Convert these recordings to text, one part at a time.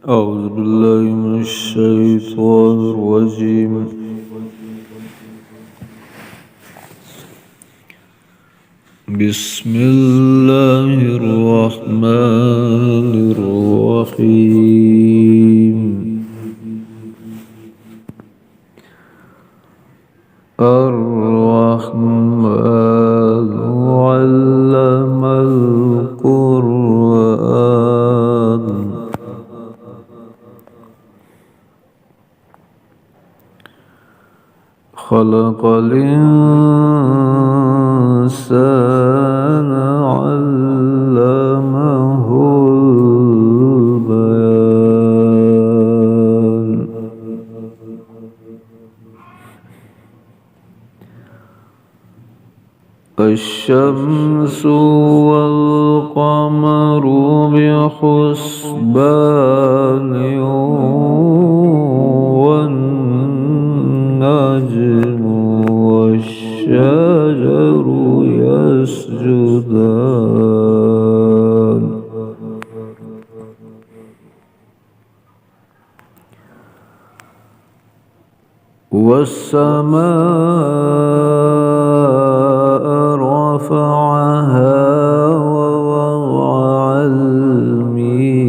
أعوذ بالله من الشيطان الرجيم. بسم الله الرحمن الرحيم. الرحمن علم القرآن. خلق الإنسان علمه البيان. الشمس والقمر بحسبان والنجم والشجر يسجدان. والسماء رفعها ووضع الميزان.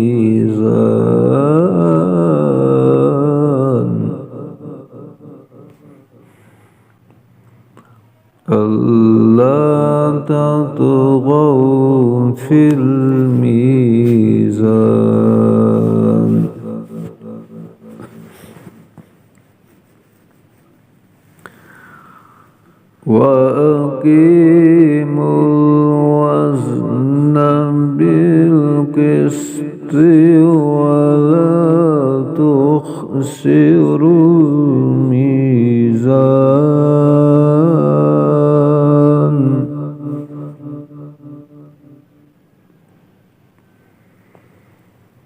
ألا تطغوا في الميزان. وأقيموا الوزن بالقسط ولا تخسروا الميزان.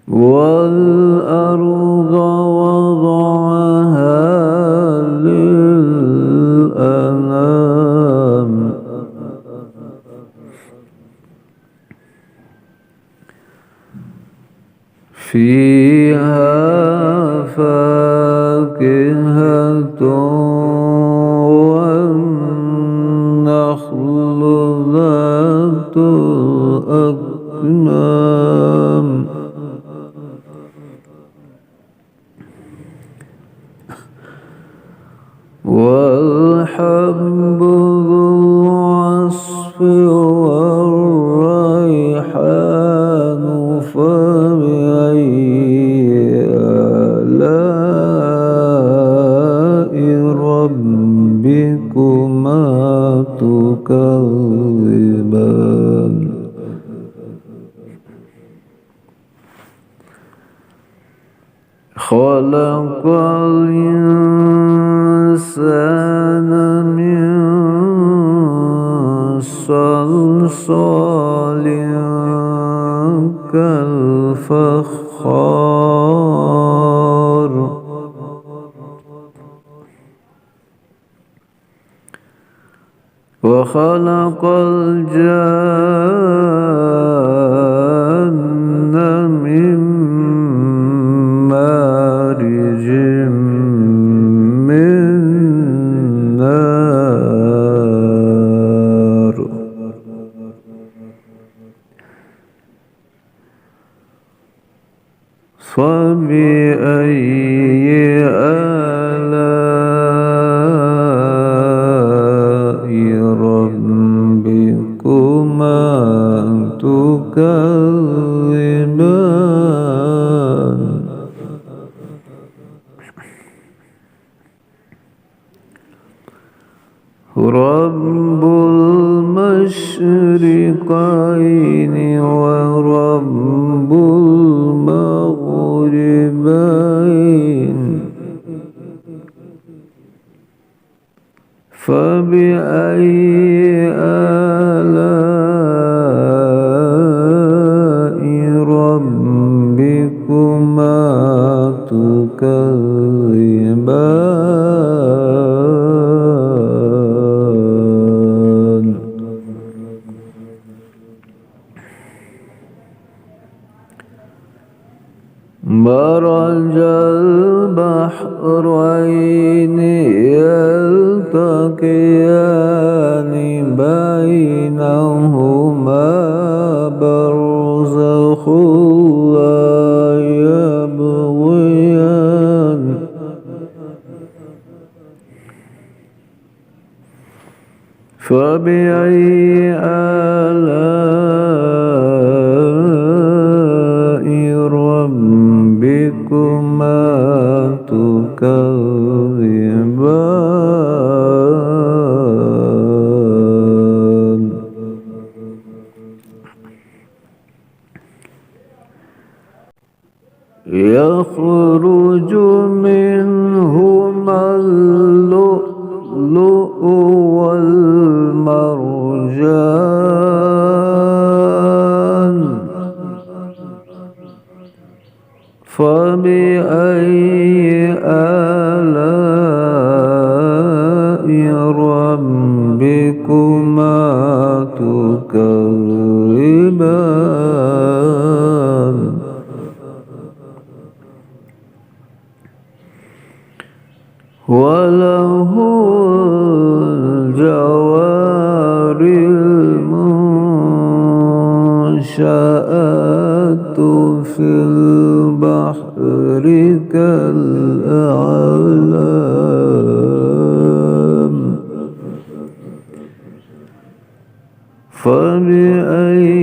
والأرض وضعها للأنام. فيها فاكهة والنخل ذات الأكمام. والحب ذو العصف والريحان. فبأي آلاء ربكما تكذبان. خلق الإنسان من صلصال كالفخار. وخلق الجان من مارج من نار. فبأي آلاء ربكما تكذبان. رب المشرقين ورب المغربين. فبأي آلاء ربكما تكذبان. ما مرج البحرين يلتقيان بينهما برزخ لا يبغيان فبأي آلاء ربكما تكذبان يخرج منهما اللؤلؤ والمرجان فبأي آلاء ربكما تكذبان وله الجوار المنشآت في البحر كالأعلام فبأي